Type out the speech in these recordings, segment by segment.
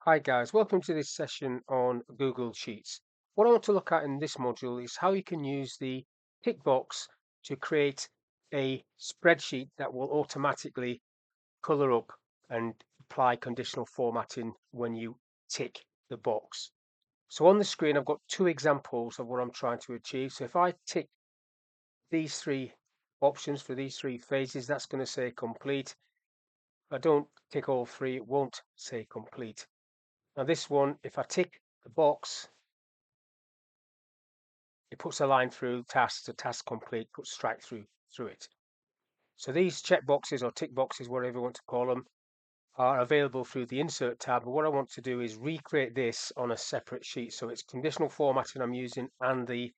Hi guys, welcome to this session on Google Sheets. What I want to look at in this module is how you can use the tick box to create a spreadsheet that will automatically color up and apply conditional formatting when you tick the box. So on the screen, I've got two examples of what I'm trying to achieve. So if I tick these three options for these three phases, that's going to say complete. If I don't tick all three, it won't say complete. Now this one, if I tick the box, it puts a line through task to task complete, puts strike through it. So these check boxes or tick boxes, whatever you want to call them, are available through the insert tab. But what I want to do is recreate this on a separate sheet. So it's conditional formatting I'm using and the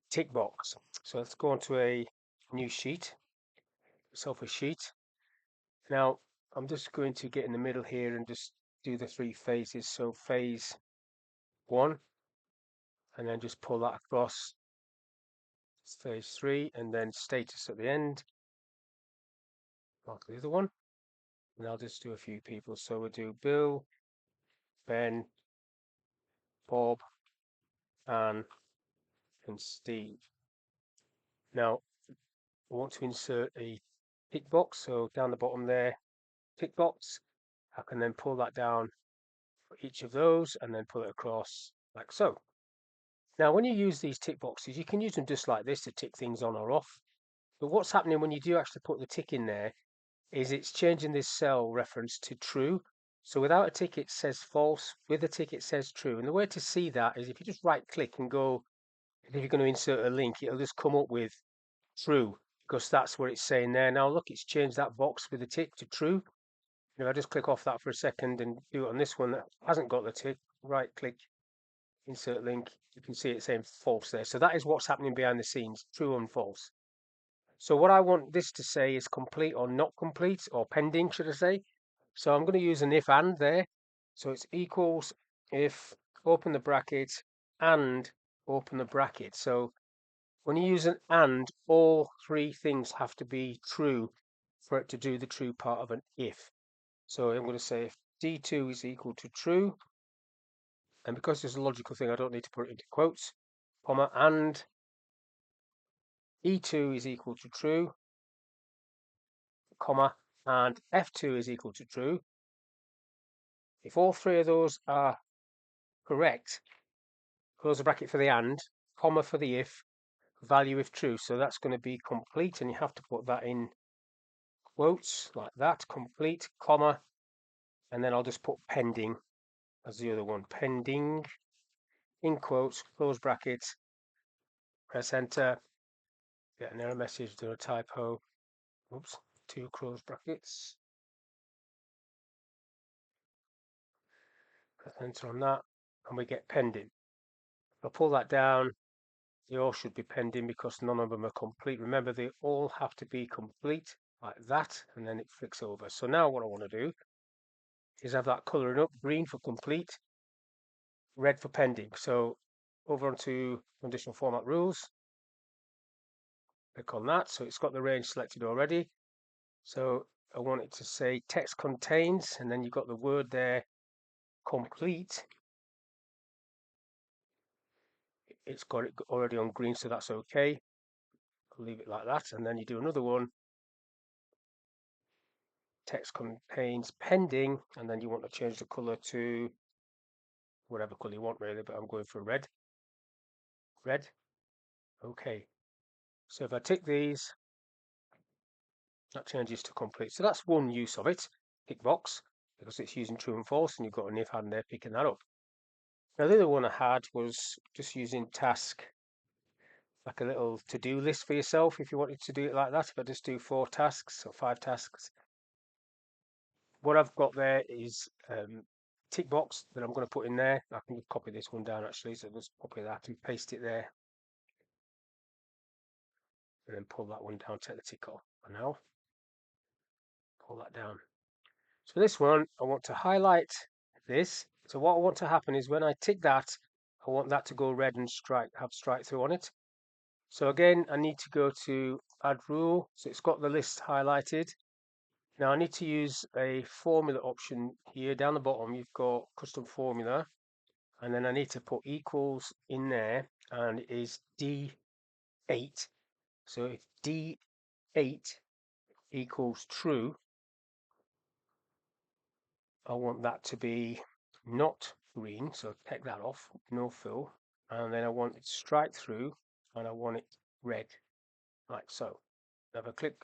tick box. So let's go on to a new sheet, self a sheet. Now I'm just going to get in the middle here and just do the three phases. So phase one, and then just pull that across phase three, and then status at the end. Mark the other one, and I'll just do a few people. So we'll do Bill, Ben, Bob, Anne, and Steve. Now I want to insert a tick box, so down the bottom there, tick box. I can then pull that down for each of those and then pull it across like so. Now when you use these tick boxes, you can use them just like this to tick things on or off. But what's happening when you do actually put the tick in there is it's changing this cell reference to true. So without a tick it says false, with a tick it says true. And the way to see that is if you just right click and go, if you're going to insert a link, it'll just come up with true because that's what it's saying there. Now look, it's changed that box with the tick to true. If I just click off that for a second and do it on this one that hasn't got the tick, right click, insert link, you can see it saying false there. So that is what's happening behind the scenes, true and false. So what I want this to say is complete or not complete, or pending, should I say. So I'm going to use an if and there. So it's equals if, open the bracket, and open the bracket. So when you use an and, all three things have to be true for it to do the true part of an if. So I'm going to say if D2 is equal to true, and because it's a logical thing, I don't need to put it into quotes, comma, and E2 is equal to true, comma, and F2 is equal to true. If all three of those are correct, close the bracket for the and, comma for the if, value if true. So that's going to be complete, and you have to put that in quotes like that, complete, comma, and then I'll just put pending as the other one, pending, in quotes, close bracket, press enter, get an error message, do a typo, oops, two close brackets, press enter on that, and we get pending. I'll pull that down. They all should be pending because none of them are complete. Remember, they all have to be complete like that, and then it flicks over. So now what I want to do is have that coloring up, green for complete, red for pending. So over onto conditional format rules, click on that. So it's got the range selected already. So I want it to say text contains, and then you've got the word there, complete. It's got it already on green, so that's okay. I'll leave it like that, and then you do another one, text contains pending, and then you want to change the color to whatever color you want really, but I'm going for red. Okay, so if I tick these, that changes to complete. So that's one use of it, tick box, because it's using true and false, and you've got an if and there picking that up. Now the other one I had was just using task, like a little to-do list for yourself if you wanted to do it like that. If I just do 4 tasks or 5 tasks, what I've got there is tick box that I'm going to put in there. I can copy this one down actually, so just copy that and paste it there, and then pull that one down, take the tick off for now, pull that down. So this one, I want to highlight this. So what I want to happen is when I tick that, I want that to go red and have strike through on it. So again, I need to go to add rule. So it's got the list highlighted. Now I need to use a formula option here. Down the bottom, you've got custom formula, and then I need to put equals in there, and it is D8. So if D8 equals true, I want that to be not green, so take that off, no fill. And then I want it strike through, and I want it red, like so. Have a click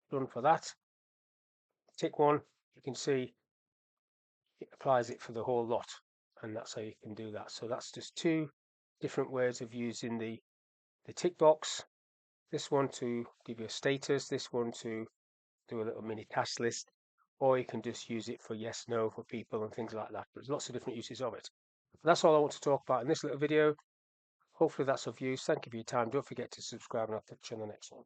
done for that. Tick one, you can see it applies it for the whole lot, and that's how you can do that. So that's just two different ways of using the tick box. This one to give you a status, this one to do a little mini task list, or you can just use it for yes, no for people and things like that. There's lots of different uses of it. But that's all I want to talk about in this little video. Hopefully that's of use. Thank you for your time. Don't forget to subscribe, and I'll catch you on the next one.